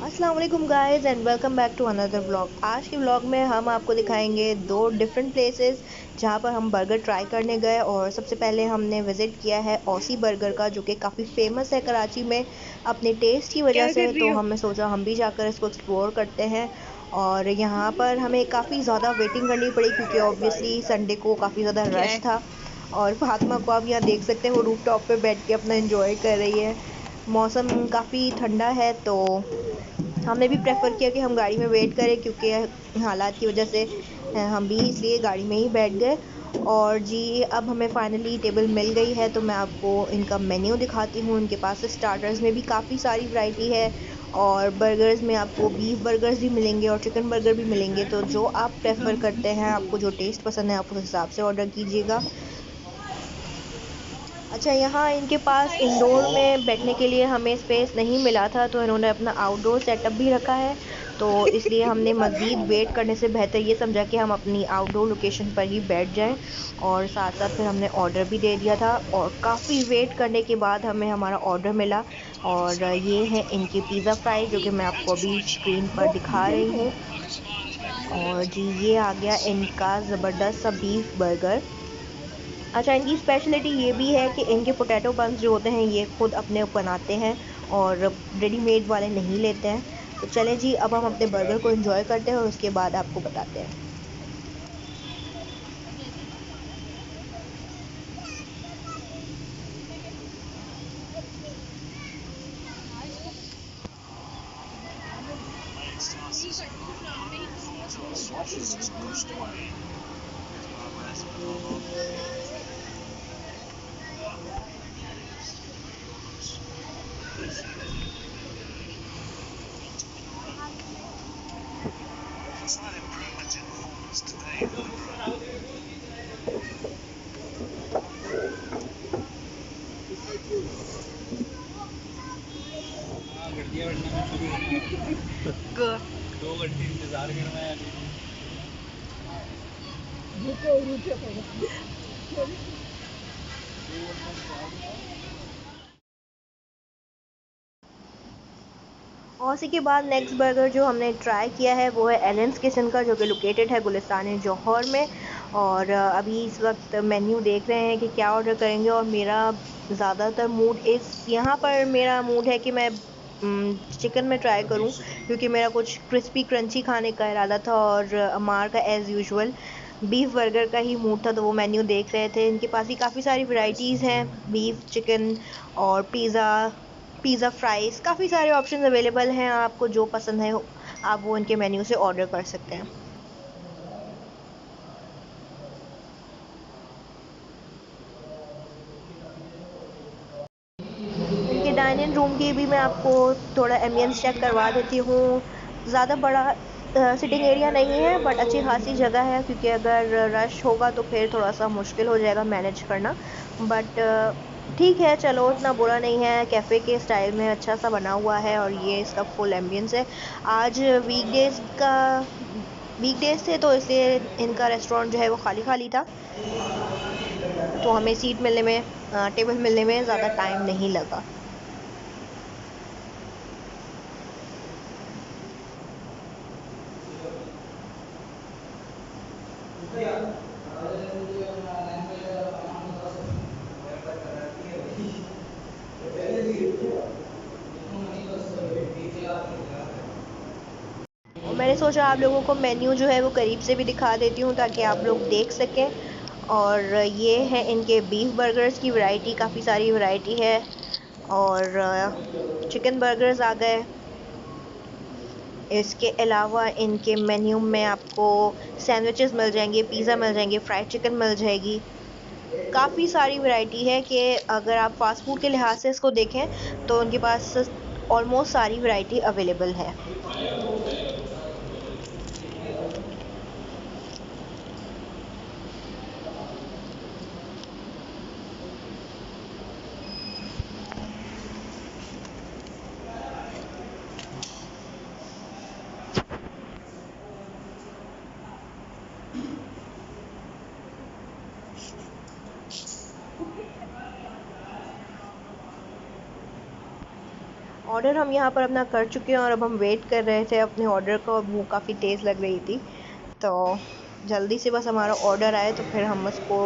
अस्सलाम वालेकुम guys and welcome back to another vlog. आज के व्लॉग में हम आपको दिखाएंगे दो डिफरेंट प्लेसेस जहां पर हम बर्गर ट्राई करने गए। और सबसे पहले हमने विज़िट किया है ऑसी बर्गर का, जो कि काफ़ी फेमस है कराची में अपने टेस्ट की वजह क्या से। कर रही तो हो? हमने सोचा हम भी जाकर इसको एक्सप्लोर करते हैं। और यहाँ पर हमें काफ़ी ज़्यादा वेटिंग करनी पड़ी क्योंकि ऑब्वियसली संडे को काफ़ी ज़्यादा क्या रश है? था। और फातिमा को आप यहाँ देख सकते हैं, वो रूफ टॉप पर बैठ के अपना इंजॉय कर रही है। मौसम काफ़ी ठंडा है तो हमने भी प्रेफर किया कि हम गाड़ी में वेट करें, क्योंकि हालात की वजह से हम भी इसलिए गाड़ी में ही बैठ गए। और जी, अब हमें फाइनली टेबल मिल गई है, तो मैं आपको इनका मेन्यू दिखाती हूँ। इनके पास स्टार्टर्स में भी काफ़ी सारी वैरायटी है और बर्गर्स में आपको बीफ बर्गर्स भी मिलेंगे और चिकन बर्गर भी मिलेंगे। तो जो आप प्रेफर करते हैं, आपको जो टेस्ट पसंद है, आप उस हिसाब से ऑर्डर कीजिएगा। अच्छा, यहाँ इनके पास इंडोर में बैठने के लिए हमें स्पेस नहीं मिला था, तो इन्होंने अपना आउटडोर सेटअप भी रखा है। तो इसलिए हमने मज़ीद वेट करने से बेहतर ये समझा कि हम अपनी आउटडोर लोकेशन पर ही बैठ जाएं। और साथ साथ फिर हमने ऑर्डर भी दे दिया था और काफ़ी वेट करने के बाद हमें हमारा ऑर्डर मिला। और ये है इनके पिज़्ज़ा फ्राइज़, जो कि मैं आपको अभी स्क्रीन पर दिखा रही हूँ। और जी, ये आ गया इनका ज़बरदस्त सा बीफ बर्गर। अच्छा, इनकी स्पेशलिटी ये भी है कि इनके पोटैटो बन्स जो होते हैं, ये खुद अपने बनाते हैं और रेडीमेड वाले नहीं लेते हैं। तो चलें जी, अब हम अपने बर्गर को एंजॉय करते हैं और उसके बाद आपको बताते हैं। ग- और उसी के बाद नेक्स्ट बर्गर जो हमने ट्राई किया है वो है एलेंस किचन का, जो कि लोकेटेड है गुलिस्तान जौहर में। और अभी इस वक्त मेन्यू देख रहे हैं कि क्या ऑर्डर करेंगे। और मेरा ज़्यादातर मूड इस यहाँ पर मेरा मूड है कि मैं चिकन में ट्राई करूं, क्योंकि मेरा कुछ क्रिस्पी क्रंची खाने का इरादा था। और अमार का एज़ यूजुअल बीफ बर्गर का ही मूड था, तो वो मेन्यू देख रहे थे। इनके पास भी काफ़ी सारी वैरायटीज़ हैं, बीफ, चिकन और पिज़्ज़ा फ्राइज़, काफ़ी सारे ऑप्शंस अवेलेबल हैं। आपको जो पसंद है आप वो इनके मेन्यू से ऑर्डर कर सकते हैं। इनके डाइनिंग रूम की भी मैं आपको थोड़ा एम्बियंस चेक करवा देती हूँ। ज़्यादा बड़ा सिटिंग एरिया नहीं है, बट अच्छी खासी जगह है, क्योंकि अगर रश होगा तो फिर थोड़ा सा मुश्किल हो जाएगा मैनेज करना। बट ठीक है, चलो, इतना बुरा नहीं है। कैफ़े के स्टाइल में अच्छा सा बना हुआ है और ये इसका फुल एम्बियंस है। आज वीकडेज थे, तो इसलिए इनका रेस्टोरेंट जो है वो खाली खाली था, तो हमें सीट मिलने में टेबल मिलने में ज़्यादा टाइम नहीं लगा। और मैंने सोचा आप लोगों को मेन्यू जो है वो करीब से भी दिखा देती हूँ, ताकि आप लोग देख सकें। और ये है इनके बीफ बर्गर्स की वैरायटी, काफ़ी सारी वैरायटी है। और चिकन बर्गर्स आ गए। इसके अलावा इनके मेन्यू में आपको सैंडविचेस मिल जाएंगे, पिज़्ज़ा मिल जाएंगे, फ्राइड चिकन मिल जाएगी। काफ़ी सारी वैरायटी है कि अगर आप फास्ट फूड के लिहाज से इसको देखें तो उनके पास ऑलमोस्ट सारी वैरायटी अवेलेबल है। ऑर्डर हम यहाँ पर अपना कर चुके हैं और अब हम वेट कर रहे थे अपने ऑर्डर को। और भूख काफ़ी तेज़ लग रही थी, तो जल्दी से बस हमारा ऑर्डर आए तो फिर हम उसको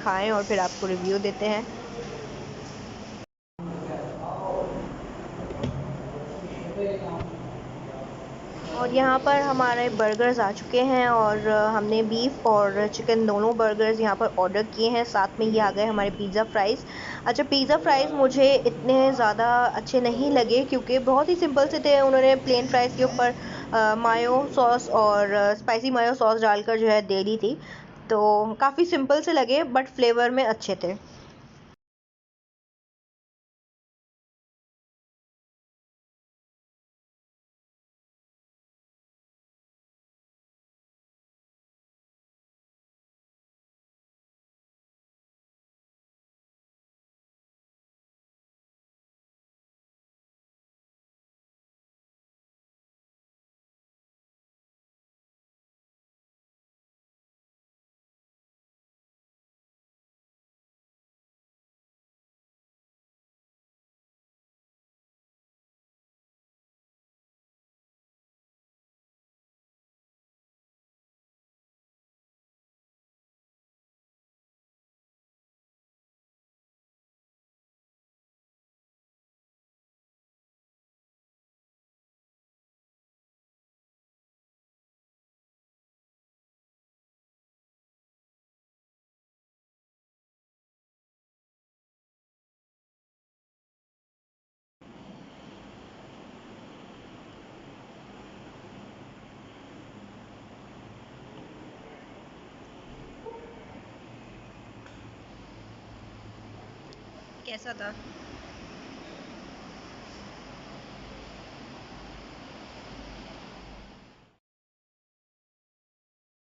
खाएं और फिर आपको रिव्यू देते हैं। और यहाँ पर हमारे बर्गर्स आ चुके हैं और हमने बीफ और चिकन दोनों बर्गर्स यहाँ पर ऑर्डर किए हैं। साथ में ये आ गए हमारे पिज़्ज़ा फ्राइज़। अच्छा, पिज़्ज़ा फ्राइज़ मुझे इतने ज़्यादा अच्छे नहीं लगे क्योंकि बहुत ही सिंपल से थे। उन्होंने प्लेन फ्राइज़ के ऊपर मायो सॉस और स्पाइसी मायो सॉस डालकर जो है दे दी थी, तो काफ़ी सिंपल से लगे बट फ्लेवर में अच्छे थे। कैसा था?